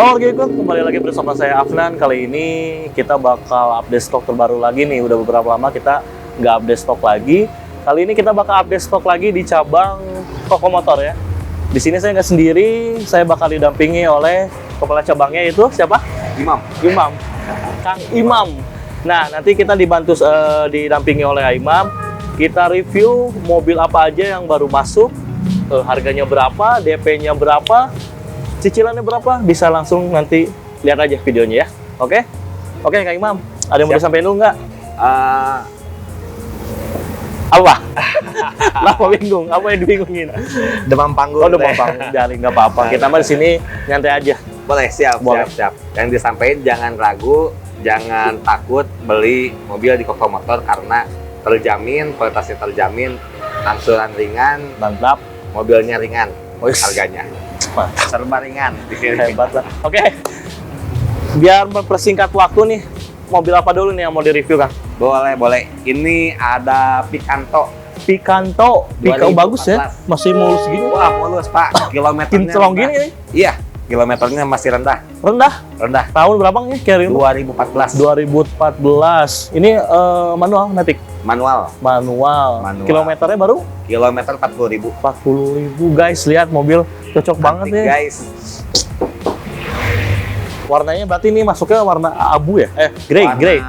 Halo Geekut, kembali lagi bersama saya Afnan. Kali ini kita bakal update stok terbaru lagi nih. Udah beberapa lama kita nggak update stok lagi. Kali ini kita bakal update stok lagi di cabang toko motor ya. Di sini saya nggak sendiri, saya bakal didampingi oleh kepala cabangnya, itu siapa? Imam. Kang Imam. Nah, nanti kita didampingi oleh Imam. Kita review mobil apa aja yang baru masuk, harganya berapa, DP-nya berapa, cicilannya berapa, bisa langsung nanti lihat aja videonya ya. Oke? Oke, Kang Imam. Ada yang mau disampaikan dulu nggak? Apa? Lama bingung. Apa yang dibingungin? Demam panggung. Oh, demam panggung. Jadi nggak apa-apa. Kita mah di sini nyantai aja. Boleh, siap. Yang disampaikan jangan ragu, jangan takut beli mobil di Koko Motor karena terjamin, kualitasnya terjamin, angsuran ringan, Mantap. mobilnya ringan, harganya. Mantap. Serba ringan di sini. Hebat lah. Oke. Biar mempersingkat waktu nih, mobil apa dulu nih yang mau direview, Kang? Boleh. Ini ada Picanto. Picanto bagus ya, masih mulus gini. Wah, mulus, Pak. Kilometernya Kinclong gini nih. Iya, kilometernya masih rendah. Rendah. Tahun berapa nih carry? 2014. 2014. Ini manual, matic. Manual. Kilometernya baru? Kilometer 40.000. 40.000 guys, lihat mobil cocok banget ya. Guys. Warnanya berarti ini masuknya warna abu ya? Grey.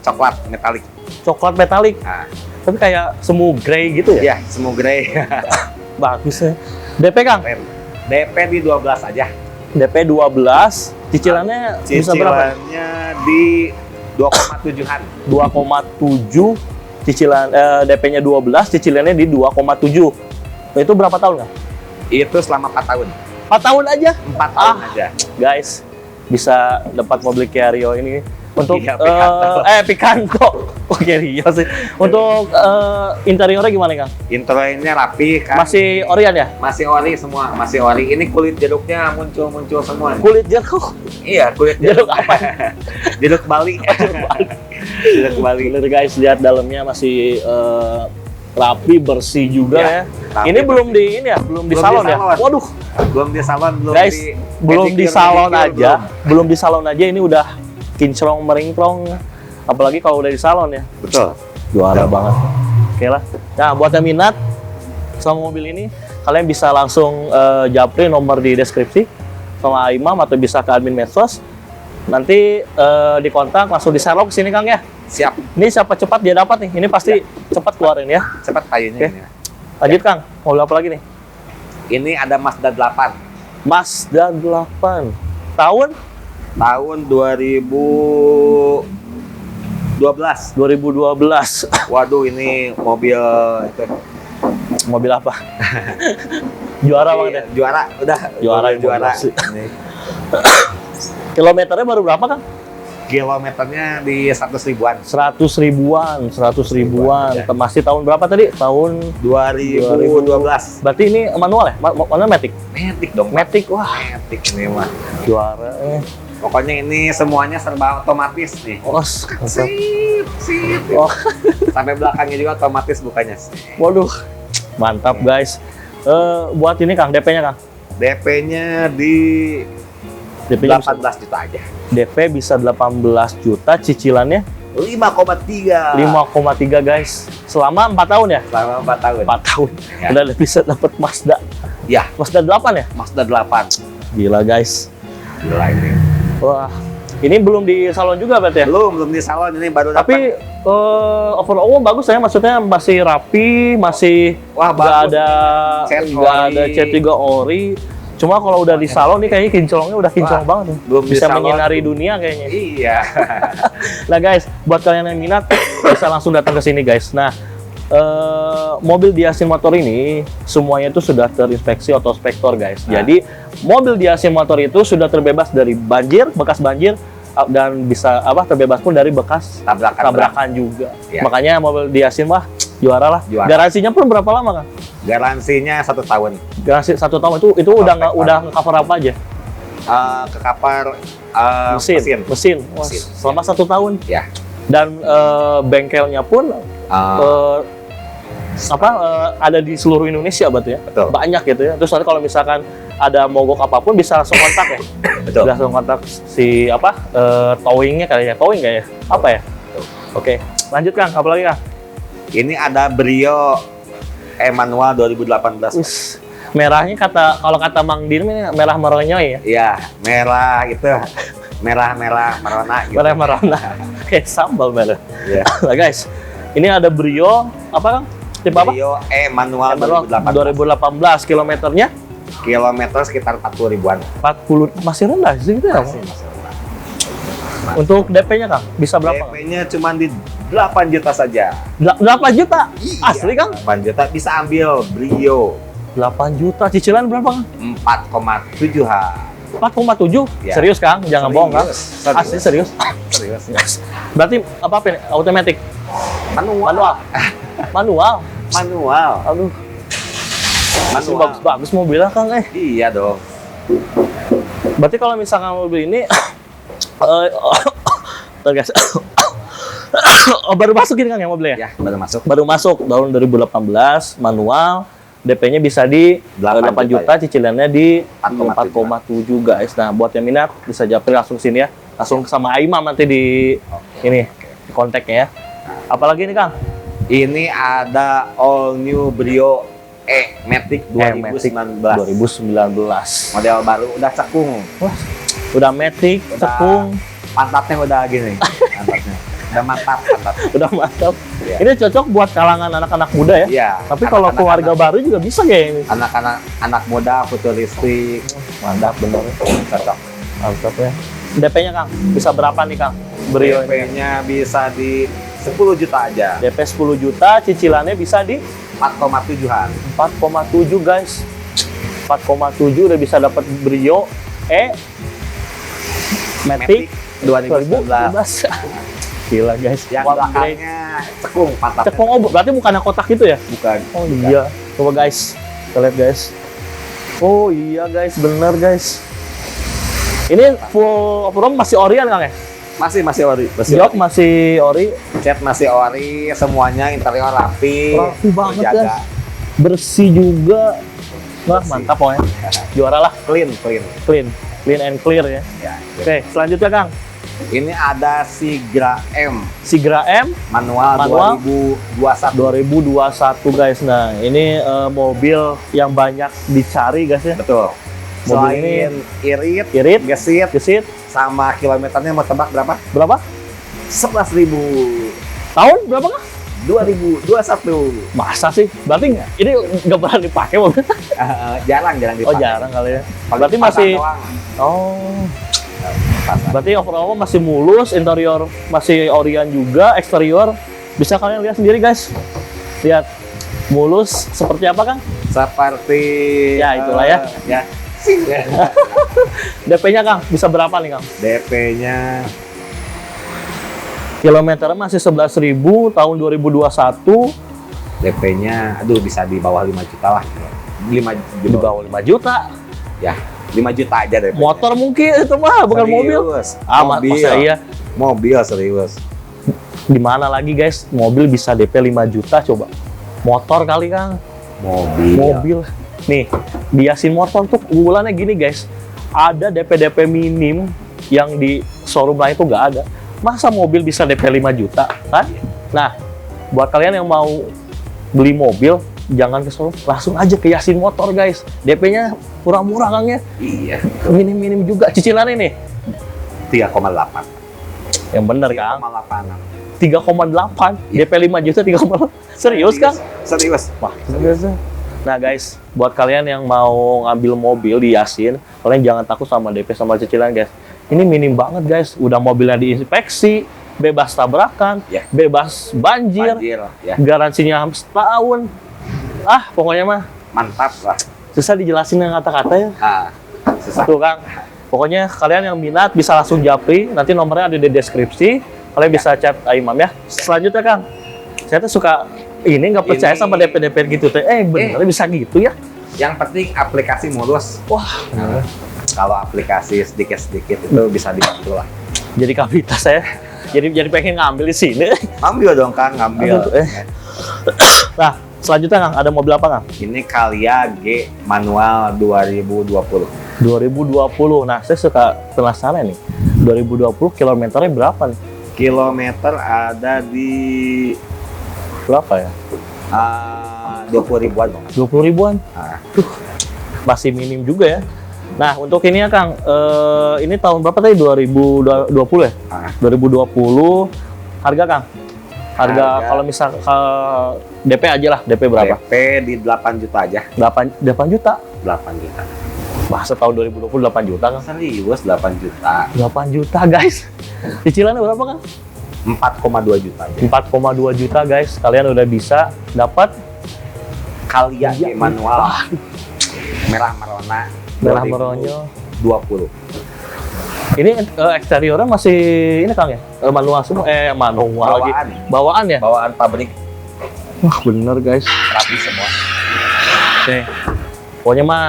Coklat metalik. Coklat metalik. Nah. Tapi kayak semu grey gitu ya? Iya, semu grey. Bagus ya. DP, Kang? DP di 12 aja. DP 12, cicilannya bisa berapa? Cicilannya di 2,7-an. 2,7, cicilan DP-nya 12, cicilannya di 2,7. Itu berapa tahun, Kang? Itu selama 4 tahun. 4 tahun aja? 4 tahun aja. Guys, bisa dapat mobil Kia-Rio ini untuk Iya, Picanto. Oh, Kia-Rio sih. Untuk interiornya gimana, Kang? Interiornya rapi kan. Masih Orian ya? Masih ori semua, masih ori. Ini kulit jeruknya muncul semua. Kulit jeruk? Iya, kulit Jeruk apa? Jeruk Bali. Jeruk Bali. Bener guys, lihat dalamnya masih rapi, bersih juga ya. Rapi, ini belum di ini ya, belum di salon ya. Waduh. Belum di salon, Guys, belum di salon aja. Belum di salon aja ini udah kinclong meringklong. Apalagi kalau udah di salon ya. Betul. Juara banget. Oke lah. Nah, buat yang minat sama mobil ini, kalian bisa langsung japri nomor di deskripsi sama Imam atau bisa ke admin medsos. Nanti dikontak langsung di Sherlock sini, Kang ya. Siap. Ini siapa cepat dia dapat nih. Ini pasti cepat keluarin ya. Cepat kayunya. Oke. Ini. Lanjut, Kang. Mobil apa lagi nih? Ini ada Mazda 8. Mazda 8. Tahun 2012. 2012. Waduh, ini mobil itu. Mobil apa? Juara banget ya. Juara, udah. Juara. Ini. Kilometernya baru berapa, Kang? Kilometernya di 100 ribuan. 100 ribuan. Ya. Masih tahun berapa tadi? Tahun 2012. Berarti ini manual ya? Mana matic? Matic dong. Matic, wah. Matic ini mah. Juara. Pokoknya ini semuanya serba otomatis nih. Oh, Sip. oh. Sampai belakangnya juga otomatis bukanya. Waduh, mantap guys. Buat ini, Kang, DP-nya, Kang? DP-nya di DP-nya 18 juta aja. DP bisa 18 juta, cicilannya 5,3. 5,3 guys. Selama 4 tahun ya? Selama 4 tahun. 4 tahun. Ya. Udah bisa dapat Mazda. Ya, Mazda 8 ya? Mazda 8. Gila guys. Gila ini. Wah, ini belum di salon juga berarti ya? Belum di salon, ini baru Tapi dapat. overall bagus ya, maksudnya masih rapi, masih Wah, nggak bagus. ada Cat nggak ori. ada cat juga ori. Cuma kalau udah di salon nih kayaknya kinclongnya udah kinclong banget nih. belum di Bisa salon. menyinari dunia kayaknya. Iya. Nah guys, buat kalian yang minat bisa langsung datang ke sini guys. Nah, mobil Diasin Motor ini semuanya itu sudah terinspeksi Autospektor guys. Nah. Jadi mobil Diasin Motor itu sudah terbebas dari banjir, bekas banjir, dan bisa terbebas pun dari bekas tabrakan juga. Ya. Makanya mobil Diasin mah juara lah. Juara. Garansinya pun berapa lama, Kang? Garansinya 1 tahun. Garansi 1 tahun itu udah nge-cover apa aja? Ke kapal Mesin. Wah, Mesin. selama 1 tahun. Ya. Dan bengkelnya pun ada di seluruh Indonesia berarti ya. Betul. Banyak gitu ya. Terus nanti kalau misalkan ada mogok apapun bisa langsung kontak ya. Betul. Langsung kontak si apa? Towingnya kali ya, towing nggak ya? Apa ya? Oke, lanjut Kang, apa lagi Kang? Ini ada Brio manual 2018. Wis, merahnya kalau kata Mang Din ini merah meronyoy ya. Iya, merah itu. Merah merona gitu. Merah merona. Kayak sambal merah. Iya. Nah guys, ini ada Brio apa Kang? Tipe apa? Brio manual Manual 2018. 2018 kilometernya Kilometer sekitar 40 ribuan. 40, masih rendah sih gitu ya. Masih rendah. Untuk DP-nya Kang, bisa berapa? DP-nya cuma di 8 juta saja. 8 juta? Iya, Asli Kang? 8 juta bisa ambil Brio 8 juta, cicilan berapa Kang? 4,7-an. 4,7? Ya. Serius Kang? Jangan bohong Kang. Serius. Asli serius? Serius. Berarti apa ini? Automatic? Manual. Manual? Manual. Aduh, masih Manual. bagus-bagus mobilnya Kang Iya dong. Berarti kalau misalkan mobil ini guys, baru masukin Kang ya mobilnya? Ya, baru masuk. Baru masuk tahun 2018, manual, DP-nya bisa di 8 juta, cicilannya di 4,7 guys. Nah, buat yang minat bisa japri langsung sini ya. Langsung sama Aimam nanti di ini di kontaknya ya. Apalagi nih Kang? Ini ada all new Brio Matic 2019. Model baru udah cekung. Wah, udah Matic, cekung, Pantatnya udah gini. Pantatnya. Udah mantap pantatnya. udah mantap. Iya. Ini cocok buat kalangan anak-anak muda ya. Iya. Tapi kalau Anak-anak- keluarga baru juga bisa kayak ini. anak muda futuristik. Mantap bener. Cocok. Mantap ya. DP-nya Kang, bisa berapa nih Kang? Brio ini. DP-nya bisa di 10 juta aja. DP 10 juta, cicilannya bisa di 4,7-an. 4,7 guys. 4,7 udah bisa dapat Brio Matic 2019. 2019. Gila guys. Yang Wah, belakangnya cekung pantatnya. cekung, oh berarti bukan kotak gitu ya? Bukan. Oh iya. Coba guys, kita lihat guys. Oh iya guys, bener guys. Ini full off-road masih orian Kang ya? Masih ori. Jok masih ori, Cat masih ori, semuanya interior rapi. rapi banget terjaga. guys. Bersih juga. Wah, Bersih. mantap pokoknya. Juara lah, Clean. clean and clear ya. Ya. Oke, selanjutnya Kang. Ini ada Sigra M Sigra M manual 2021 guys. Nah, ini mobil yang banyak dicari guys ya. Betul. Mobil Selain irit, Irit, gesit, gesit, sama kilometernya mau tebak berapa? berapa? 11.000. Tahun berapa Kang? 2021. Masa sih? Berarti ini nggak pernah dipakai mobil? Jarang dipakai. Oh jarang kali ya. Paling Berarti pasang masih, doang. oh, Pasang. berarti overall masih mulus, interior masih orian juga, eksterior bisa kalian lihat sendiri guys. Lihat mulus seperti apa Kang? Seperti Ya, itulah ya. Ya. DP-nya Kang bisa berapa nih Kang? DP-nya Kilometernya masih 11.000 tahun 2021, DP-nya aduh bisa di bawah 5 juta lah. 5 di bawah 5 juta. Ya, 5 juta aja DP. Motor mungkin itu mah bukan mobil. Mobil. Masa iya? Mobil serius. Di mana lagi guys mobil bisa DP 5 juta coba? Motor kali Kang. Mobil. Nih, di Yasin Motor tuh unggulannya gini guys. Ada DP minim yang di showroom lain itu nggak ada. Masa mobil bisa DP 5 juta kan? Nah, buat kalian yang mau beli mobil, jangan ke showroom, langsung aja ke Yasin Motor guys. DP-nya murah-murah Kang ya. Iya. Minim-minim juga. Cicilannya nih 3,8. yang bener Kang. 3,8. 3,8. Iya. DP 5 juta 3,8. Serius Kang? Serius. Wah, serius. Nah guys, buat kalian yang mau ngambil mobil di Yasin, kalian jangan takut sama DP sama cicilan guys. Ini minim banget guys, udah mobilnya diinspeksi, bebas tabrakan, Ya. bebas banjir, Ya. garansinya setahun. Ah, pokoknya mah Mantap lah. susah dijelasin dengan kata-kata ya. Ah, susah. Tuh Kang, pokoknya kalian yang minat bisa langsung japri, nanti nomornya ada di deskripsi, kalian bisa chat Aimam ya. Selanjutnya Kang, saya tuh suka ini nggak percaya Ini- sama DP gitu teh. Bener bisa gitu ya? Yang penting aplikasi mulus. Wah, Kalau aplikasi sedikit-sedikit itu bisa dibantu lah. jadi kabita saya. Jadi pengen ngambil di sini. Ambil dong Kang, ngambil. Aduh, Nah, selanjutnya Kang, ada mobil apa Kang? Ini Calya G manual 2020. 2020. Nah, saya suka penasaran nih. 2020 kilometernya berapa nih? Kilometer ada di Berapa ya? 20 ribuan. 20 ribuan. Nah, Masih minim juga ya. Nah, untuk ini ya Kang, ini tahun berapa tadi? 2020 ya? Ah. 2020. Harga Kang? Harga kalau misal DP aja lah, DP berapa? DP di 8 juta aja. 8 juta. 8 juta. Bahasa tahun 2020 8 juta Kang. Serius 8 juta. 8 juta guys. Cicilannya berapa Kang? 4,2 juta. 4,2 juta guys. Kalian udah bisa dapat Calya Iya. manual. Merah merona. merah meronyo. 20. Ini eksteriornya masih ini Kang ya? Manual semua. Manual lagi. Bawaan. Bawaan ya? Bawaan pabrik Wah, bener guys. rapi semua. Oke. Pokoknya mah,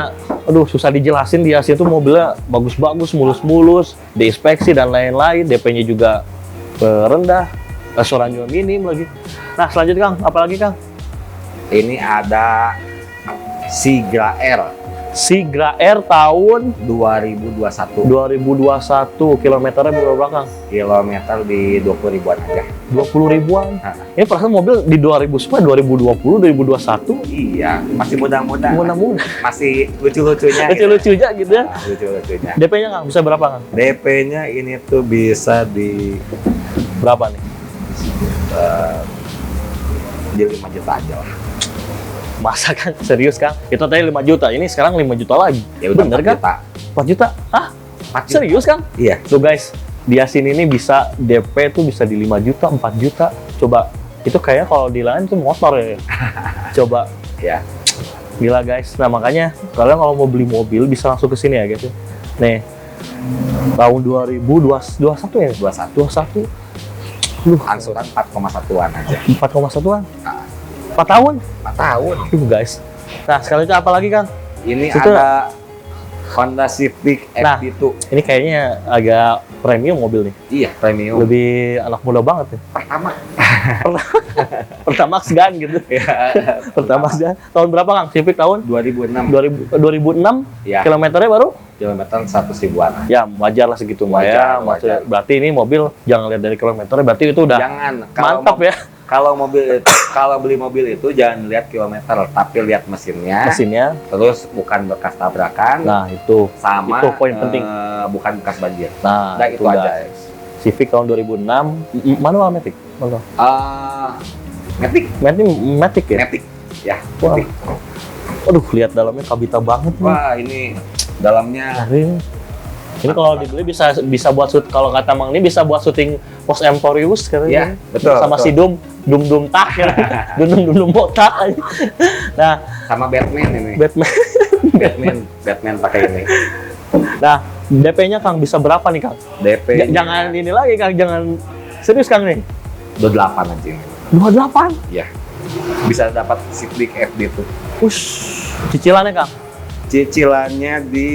aduh susah dijelasin di Asia tuh mobilnya bagus-bagus, mulus-mulus, diinspeksi dan lain-lain. DP-nya juga rendah, asuran juga minim lagi. Nah selanjutnya Kang, apa lagi Kang? Ini ada Sigra R Sigra R tahun 2021. 2021, kilometernya berapa Kang? Kilometer di 20 ribuan aja. 20 ribuan. Nah, Ini perasaan mobil di 2020, 2021, iya, masih muda-muda. mudah-mudah. Masih lucu-lucunya. Lucu-lucunya gitu ya. Nah, lucu-lucunya. DP-nya Kang, bisa berapa Kang? DP-nya ini tuh bisa di Berapa nih? di 5 juta aja lah. Masa Kang? Serius Kang? Itu tadi 5 juta, ini sekarang 5 juta lagi. Ya udah Bener 4 kan? juta. 4 juta? Hah? 4 juta. Serius Kang? Iya. Tuh guys, di Asin ini bisa DP tuh bisa di 5 juta, 4 juta. Coba, itu kayaknya kalau di lain tuh motor ya. Coba, Ya. gila guys. Nah makanya, kalian kalau mau beli mobil bisa langsung ke sini ya guys. Nih, tahun 2021 ya? 21. 21. Duh, Angsuran 4,1-an aja. 4,1-an. Nah, 4 tahun? 4 tahun. Guys. Nah, sekali itu apa lagi Kang? Ini Itu- ada Honda Civic Nah. FD2. Ini kayaknya agak premium mobil nih. Iya, premium. Lebih anak muda banget ya. Pertama. Pertamax Gang gitu. Ya. Pertamax Gang. Tahun berapa Kang? Civic tahun 2006. 2006. Ya, Kilometernya baru? kilometer 100 ribuan. Ya, wajar lah segitu mah ya. Wajar, Maksudnya, wajar. berarti ini mobil jangan lihat dari kilometernya, berarti itu udah Jangan kalau mantap ya Kalau kalau beli mobil itu jangan lihat kilometer, tapi lihat mesinnya. mesinnya. Terus bukan bekas tabrakan, Nah, itu. sama itu poin penting. bukan bekas banjir. Nah, Udah, itu aja. guys. Civic tahun 2006, manual Matic. Manual. Matic, Matic ya? Matic, ya. Wah. Matic. Aduh, lihat dalamnya kabita banget nih. Wah, ini dalamnya Keren. Ini kalau dibeli bisa buat shoot, kalau kata Mang ini bisa buat syuting Post Emporius katanya. Iya, betul, Sama betul. si Dum tak ya. Dum botak aja. Nah, sama Batman ini. Batman. Batman pakai ini. Nah, DP-nya Kang bisa berapa nih Kang? DP. Jangan ini lagi Kang, jangan serius Kang nih. 28 aja ini. 28. Ya. Bisa dapat Civic FD itu. Ush. Cicilannya Kang? Cicilannya di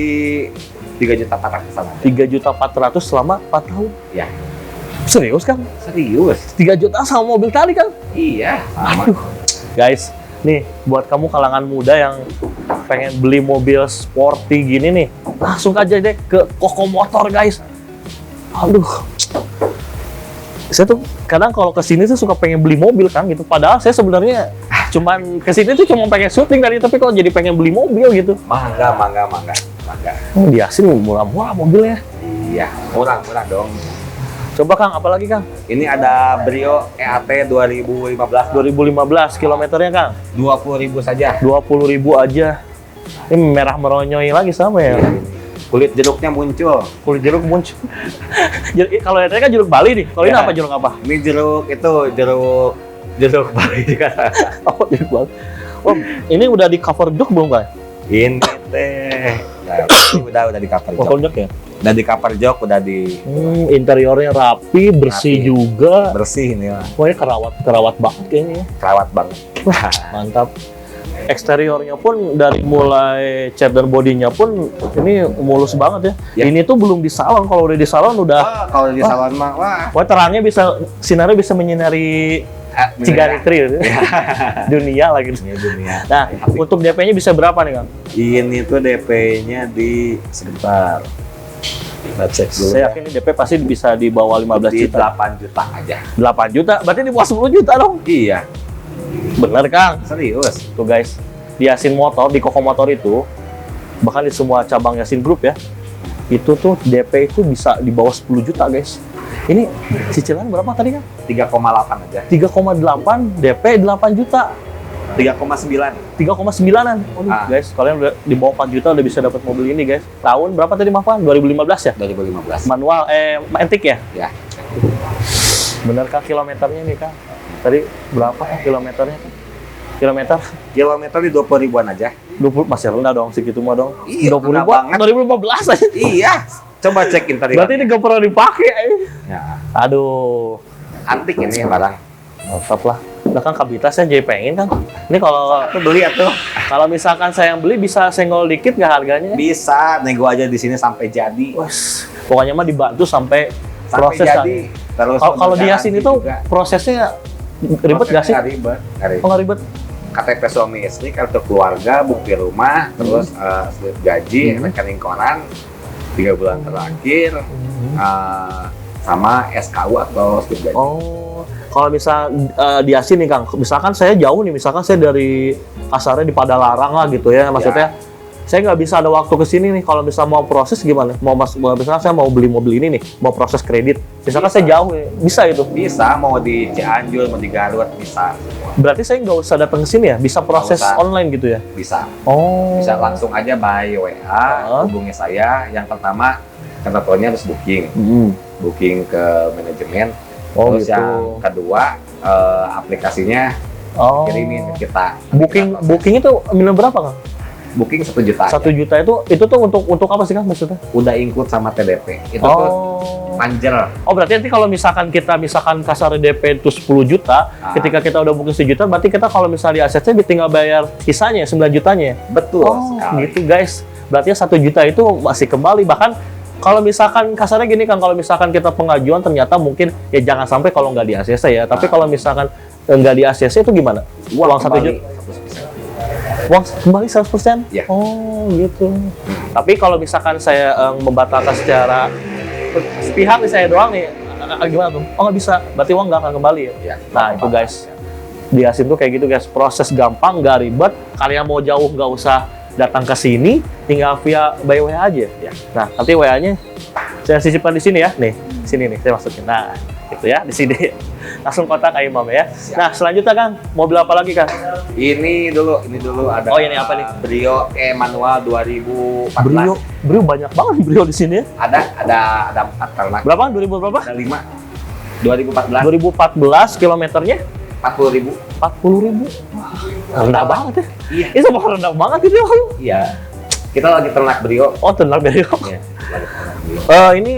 3.400 sana. 3.400.000 selama 4 tahun. Ya. Serius Kang? Serius? 3 juta sama mobil tadi Kang? Iya, sama. Aduh. Guys, nih buat kamu kalangan muda yang pengen beli mobil sporty gini nih, langsung aja deh ke Koko Motor guys. Aduh. Saya tuh kadang kalau kesini tuh suka pengen beli mobil Kang gitu. Padahal saya sebenarnya cuman kesini tuh cuma pengen syuting tadi, tapi kok jadi pengen beli mobil gitu. Mangga. Di Asin murah-murah mobilnya. Iya, murah dong. Coba Kang, apalagi Kang? Ini ada Brio EAT 2015. 2015 kilometernya Kang. 20.000 saja. 20.000 aja. Ini merah meronyoy lagi sama ya. Iya. Kulit jeruknya muncul. Kulit jeruk muncul. Kalau yang tadi kan jeruk Bali nih. Kalau ini Ya. apa jeruk apa? Ini jeruk Bali kan. Oh, jeruk Bali. Oh, ini udah di cover jok belum Kang? Ini teh. Nah, ini udah di cover Cover jok. jok ya? Udah di cover jok, udah di Interiornya rapi, bersih Rapi. juga. bersih ini lah. Pokoknya kerawat banget kayaknya ya. Terawat banget. Mantap. Eksteriornya pun dari mulai cat dan bodinya pun ini mulus banget ya. Ya. Ini tuh belum di salon. Kalau udah di salon udah Wah, kalau di salon mah, wah. wah terangnya bisa, sinarnya bisa menyinari Cigaritri gitu. Dunia lagi. Dunia. Nah, untuk DP-nya bisa berapa nih, Kang? Ini tuh DP-nya di sebentar. Kita cek dulu. Saya yakin ini DP pasti bisa di bawah 15 Di juta. 8 juta aja. 8 juta, berarti di bawah 10 juta dong. Iya, Bener, Kang. serius. Tuh guys, di Yasin Motor, di Koko Motor itu, bahkan di semua cabang Yasin Group ya, itu tuh DP itu bisa di bawah 10 juta, guys. Ini cicilan berapa tadi, Kang? 3,8 aja. 3,8 DP 8 juta. 3,9. 3,9-an. Waduh, guys, kalian udah di bawah 4 juta udah bisa dapat mobil ini, guys. Tahun berapa tadi, maaf, 2015 ya? 2015. Manual, antik ya? Ya. Bener, Kang, kilometernya nih, Kang? Tadi berapa, Kang, kilometernya? Kilometer? Kilometer di 20 ribuan aja. 20, masih rendah dong, segitu mah dong. Iya, 20 rendah ribuan, banget. 2015 aja. Iya. Coba cekin tadi. Berarti ini gak pernah dipakai. Ya. Aduh. Antik ini barang. Mantap lah. Udah, Kang, Kabita saya jadi pengen, Kang. Ini kalau Beli atuh. kalau misalkan saya yang beli bisa senggol dikit nggak harganya? Bisa nego aja di sini sampai jadi. Wes, pokoknya mah dibantu sampai proses, jadi. Kang. Terus Kalau di Yasin itu juga. prosesnya ribet nggak sih? Nggak ribet. Nggak ribet. Oh, nggak ribet. KTP suami istri, kartu keluarga, bukti rumah, terus slip gaji, rekening koran 3 bulan terakhir, sama SKU atau slip gaji. Oh, kalau misal di Yasin nih, Kang, misalkan saya jauh nih, misalkan saya dari kasarnya di Padalarang lah gitu ya, maksudnya saya nggak bisa ada waktu ke sini nih. Kalau misal mau proses gimana? Misalkan saya mau beli mobil ini nih, mau proses kredit, misalkan saya jauh nih, bisa itu? Bisa, mau di Cianjur, mau di Garut, bisa. Berarti saya nggak usah datang ke sini ya, bisa proses usah. online gitu ya? Bisa. Oh. Bisa langsung aja by WA, hubungi saya. Yang pertama, teleponnya harus booking. Booking ke manajemen. Oh, Terus gitu. yang kedua, aplikasinya kirimin ke kita. Booking itu minimum berapa, Kang? Booking 1 juta. 1 juta itu tuh untuk apa sih, Kang, maksudnya? Udah include sama TDP. Itu tuh panjer. Oh, berarti nanti kalau misalkan kita kasar DP itu 10 juta, ketika kita udah booking 1 juta, berarti kita kalau misalnya di asetnya tinggal bayar sisanya 9 jutanya. Betul sekali. Gitu, guys. Berarti 1 juta itu masih kembali. Bahkan kalau misalkan kasarnya gini, Kang, kalau misalkan kita pengajuan ternyata mungkin ya jangan sampai kalau nggak di ACC ya. Tapi kalau misalkan nggak di ACC itu gimana? Uang 1 juta. Uang kembali 100%? Ya. Oh, gitu. Tapi kalau misalkan saya membatalkan secara pihak nih, saya doang nih, gimana tuh? Oh, nggak bisa. Berarti uang nggak akan kembali ya? Ya. Nah, itu guys. Di Yasin tuh kayak gitu, guys. Proses gampang, nggak ribet. Kalian mau jauh nggak usah datang ke sini, tinggal via by WA aja. Ya. Nah, nanti WA-nya saya sisipkan di sini ya. Nih, sini nih saya masukin. Nah, gitu ya, di sini. Langsung kontak Kak Imam ya. Siap. Nah, selanjutnya, Kang, mobil apa lagi, Kang? Ini dulu ada. Oh, ini apa nih? Brio manual 2014. Brio banyak banget Brio di sini ya. Ada 4 karena Berapa? 2000 berapa? ada 5. 2014 2014 kilometernya 40.000. 40.000. Rendah banget ya. Iya. Itu mah rendah banget itu. Iya. Kita lagi ternak Brio. Oh, tenang Brio. Iya, lagi ternak Brio. Ini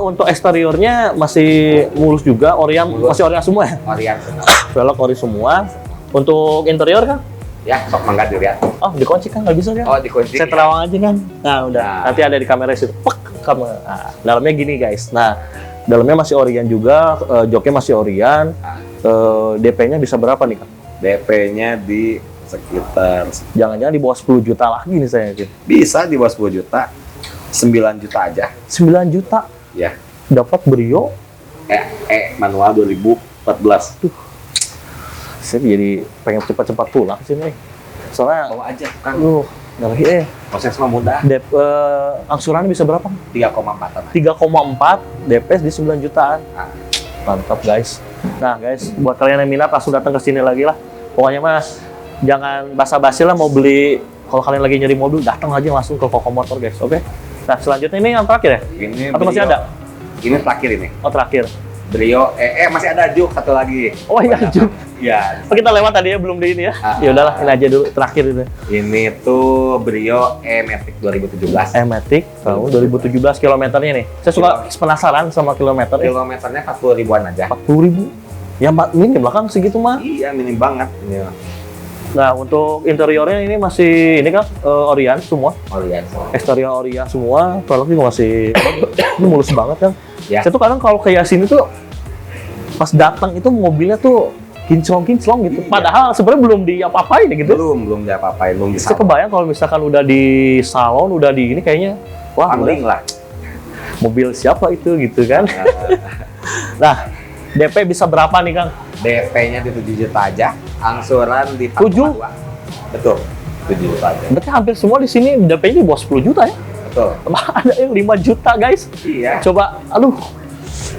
untuk eksteriornya masih mulus juga, masih Orion semua ya? Orian semua. Velg ori semua. Untuk interior, Kang? Ya, sok mangga dilihat. Oh, dikunci, Kang, nggak bisa kan? Oh, dikunci. Saya terawang aja, kan? Nah, udah. Nah. Nanti ada di kamera situ. Pek, kamu. Nah, dalamnya gini, guys. Nah, dalamnya masih Orion juga, joknya masih Orion. DP-nya bisa berapa nih, Kang? DP-nya di sekitar Jangan-jangan di bawah 10 juta lagi nih saya yakin. bisa di bawah 10 juta. 9 juta aja. 9 juta Ya. dapat Brio. Manual 2014. Saya jadi pengen cepat-cepat pulang sih nih. Soalnya Bawa aja, kan. nggak lagi Proses mah mudah. angsurannya bisa berapa? 3,4-an. 3,4 DP di 9 jutaan. Nah. Mantap, guys. Nah, guys, buat kalian yang minat langsung datang ke sini lagi lah. Pokoknya Mas, jangan basa-basi lah mau beli. Kalau kalian lagi nyari mobil, datang aja langsung ke Koko Motor, guys. Oke? Nah, selanjutnya ini yang terakhir ya? Ini Atau masih Brio. ada? Ini terakhir ini. Oh, terakhir. Brio masih ada Juk satu lagi. Oh, iya, Juk. Iya. Oh, kita lewat tadi ya, belum di ini ya. Ya udahlah, ini aja dulu terakhir itu. Ini tuh Brio Matic 2017. Matic tahun 2017 kilometernya nih. Saya suka penasaran sama kilometer. Kilometernya 40 ribuan aja. 40.000. Ya, minim belakang segitu mah. Iya, minim banget. Ini Nah, untuk interiornya ini masih ini kan Orion semua. Orion. Eksterior Orion semua. Velg juga masih ini mulus banget kan. Ya. Saya tuh kadang kalau ke Yasin itu pas datang itu mobilnya tuh kinclong gitu. Iya. Padahal sebenarnya belum diapa-apain gitu. Belum diapa-apain, belum bisa. Saya kebayang kalau misalkan udah di salon, udah di ini kayaknya, wah Pangling lah. mobil siapa itu gitu kan. Nah, DP bisa berapa nih Kang? DP-nya di 7 juta aja, angsuran di 7? 4,2. Betul, 7 juta aja. Berarti hampir semua di sini DP-nya di bawah 10 juta ya? Betul. Ada yang 5 juta guys. Iya. Coba, aduh.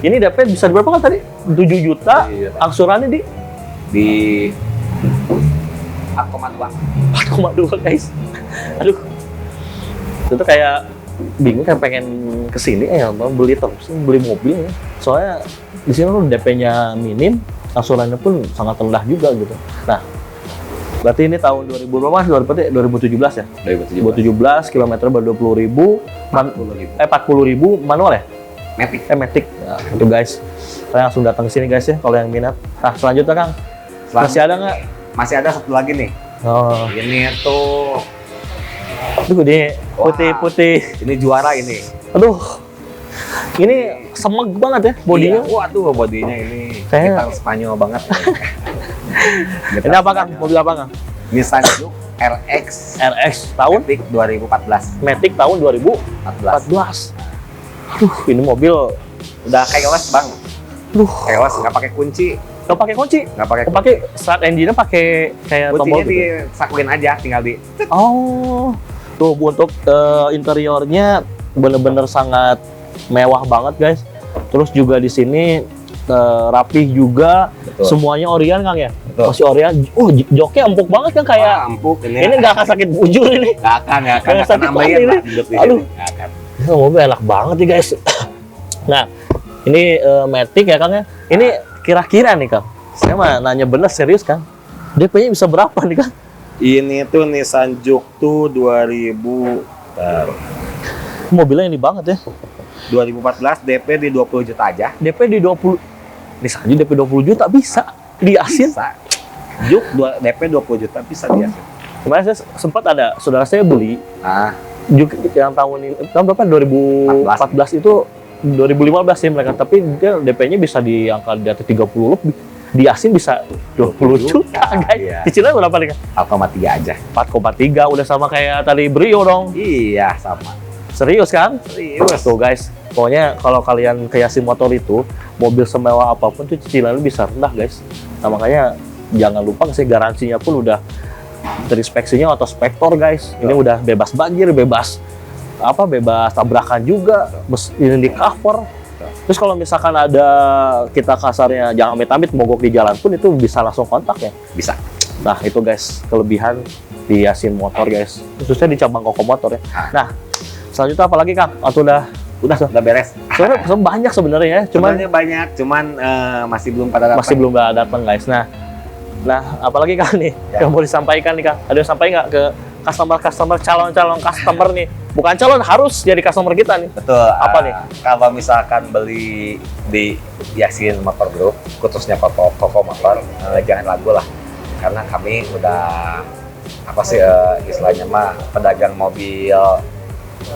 Ini DP bisa berapa kan tadi? 7 juta, 7 juta. angsurannya di Di 4,2. 4,2 guys. Aduh. Itu tuh kayak bingung kan pengen kesini mau beli terus, beli mobil ya. Soalnya di sini tuh DP-nya minim, angsurannya pun sangat rendah juga gitu. Nah, berarti ini tahun 2000 berapa? 2017 ya? 2017 kilometer baru 20.000, 40.000 manual ya? Matic. Nah, itu guys. Kalian langsung datang ke sini guys ya kalau yang minat. Nah, selanjutnya Kang. Masih ada nggak? Masih ada satu lagi nih. Oh, Ini tuh, aduh ini putih-putih. ini juara ini. Aduh. Ini semeg banget ya bodinya. Iya. Waduh, bodinya ini Kayaknya- kita Spanyol banget. Ini apa Kang? Mobil apa Kang? Nissan Juke RX RX tahun Matic 2014. Matic tahun 2014. Aduh, ini mobil Udah kewas bang, aduh, kewas nggak pakai kunci, nggak pakai kunci. nggak pakai kunci. Pakai start engine-nya pakai kayak tombol Kuncinya gitu. disakuin aja, tinggal di. Oh. Tuh untuk interiornya bener-bener sangat mewah banget, guys. Terus juga di sini rapih juga. Betul. Semuanya Orion Kang ya? Betul. Masih Orion. Oh, joknya empuk banget kan kayak Empuk ini nggak akan sakit bujur ini. Nggak akan Nggak sakit nambahin banget lah ini. hidup di Aduh. sini. Nggak akan. Ini mobil enak banget nih guys. Nah, ini Matic ya Kang ya. Ini kira-kira nih Kang. Saya mah nanya bener serius Kang. DP-nya bisa berapa nih Kang? Ini tuh Nissan Juke tuh 2000 Mobilnya ini banget ya. 2014 DP di 20 juta aja. DP di 20. Ini saja DP 20 juta bisa di asin. Bisa. Juke DP 20 juta bisa dia. Kemarin saya sempat ada saudara saya beli Nah, juga yang tahun ini tahun berapa 2014 itu 2015 ya mereka, tapi dia DP-nya bisa di angka di atas 30 lebih. Di asin bisa 20 juta guys. Iya. Cicilan berapa nih Kang? 4,3 aja. 4,3 udah sama kayak tadi Brio dong. Iya, sama. Serius kan? Serius. Tuh guys, pokoknya kalau kalian ke Yasin Motor itu mobil semewah apapun tuh cicilannya bisa rendah guys. Nah makanya jangan lupa sih garansinya pun udah terinspeksinya otospektor guys. Ini udah bebas banjir, bebas tabrakan juga, ini di cover. Terus kalau misalkan ada kita kasarnya jangan amit-amit mogok di jalan pun itu bisa langsung kontak ya. Bisa. Nah itu guys kelebihan di Yasin Motor guys, khususnya di cabang Koko Motor ya. Nah selanjutnya apa lagi Kang? Atau udah Udah beres. soalnya banyak sebenarnya ya, cuman Sebenarnya banyak, cuman masih belum pada datang. masih belum datang guys. Nah apalagi Kang nih Ya. yang mau disampaikan nih Kang? Ada yang sampaikan nggak ke customer calon customer nih? Bukan calon, harus jadi customer kita nih. Betul. Apa nih? Kalau misalkan beli di Yasin Motor Group, khususnya Koko Motor, jangan ragu lah. Karena kami udah istilahnya mah pedagang mobil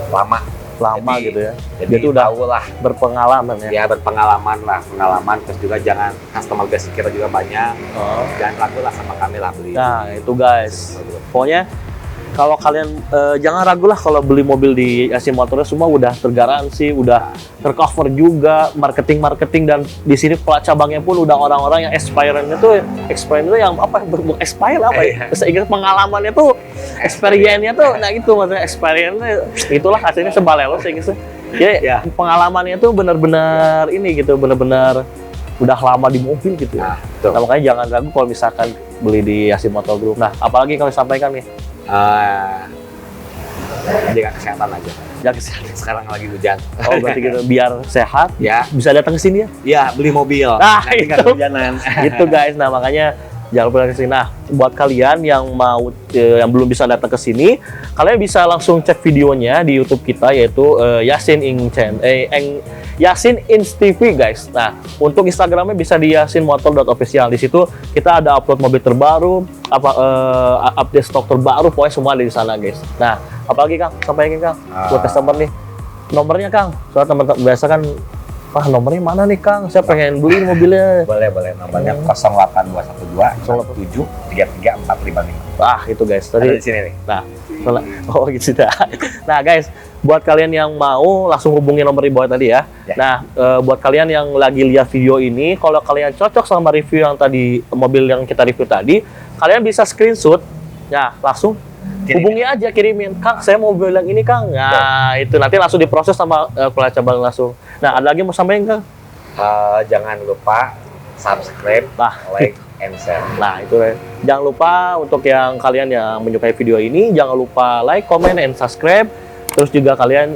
lama. Lama Jadi- gitu ya. Jadi Dia tuh udah tahu lah, berpengalaman ya. ya berpengalaman lah, terus juga jangan customer base kita juga banyak. Oh. Jangan ragu lah sama kami lah beli. Nah itu guys. Motor Group. Pokoknya kalau kalian jangan ragu lah kalau beli mobil di Yasin Motor semua udah tergaransi, udah tercover juga marketing dan di sini plat cabangnya pun udah orang-orang yang expire-nya tuh yang expire apa ya? Saya ingat pengalamannya tuh experience-nya tuh nah itu maksudnya experience-nya itulah hasilnya sebalelo saya ingat. Ya, pengalamannya tuh benar-benar ini gitu, benar-benar udah lama di mobil gitu ya. Nah, tuh. Nah, makanya jangan ragu kalau misalkan beli di Yasin Motor Group. Nah, apalagi kalau disampaikan nih, Jaga kesehatan aja. jaga kesehatan. Sekarang lagi hujan. Oh, berarti gitu biar sehat, Ya, bisa datang ke sini ya. ya beli mobil. Nah, Nanti nggak itu. kehujanan. Gitu guys. Nah, makanya jangan lupa ke sini. Nah, buat kalian yang mau yang belum bisa datang ke sini, kalian bisa langsung cek videonya di YouTube kita yaitu Yasin Yasin Inc TV guys. Nah, untuk Instagramnya bisa di yasinmotor.official. Di situ kita ada upload mobil terbaru, update stok terbaru, pokoknya semua ada di sana guys. Nah, apalagi Kang, sampaikan Kang buat customer nih. Nomornya Kang, soalnya teman-teman biasa kan Kang, nomornya mana nih Kang? Saya pengen beli mobilnya. Boleh. Nomornya 08212 17333455. Ah, itu guys. Ada Tadi di sini nih. nah, oh gitu dah. Nah guys, buat kalian yang mau langsung hubungi nomor di bawah tadi ya. Ya. Nah, buat kalian yang lagi lihat video ini, kalau kalian cocok sama review yang tadi, mobil yang kita review tadi, kalian bisa screenshot, ya langsung hubungi aja, kirimin, Kang, saya mau mobil yang ini Kang. Nah, itu nanti langsung diproses sama Kuala Cabang langsung. Nah, ada lagi mau sampaikan Kang? Jangan lupa subscribe, Nah, like, and share. Nah, itu ya. Jangan lupa untuk yang kalian yang menyukai video ini, jangan lupa like, comment, and subscribe. Terus juga kalian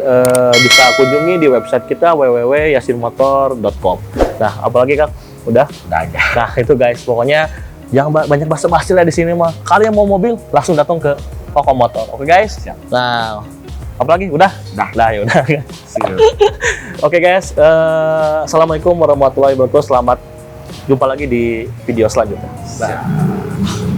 bisa kunjungi di website kita www.yasinmotor.com. Nah, apalagi Kang? Udah aja. Nah, itu guys, pokoknya jangan banyak basa-basi lah di sini mah. Kalian mau mobil, langsung datang ke Koko Motor. Oke guys? Siap. Nah, apalagi? Udah? Nah, ya udah. See you. Oke guys, assalamualaikum warahmatullahi wabarakatuh. Selamat jumpa lagi di video selanjutnya. Siap.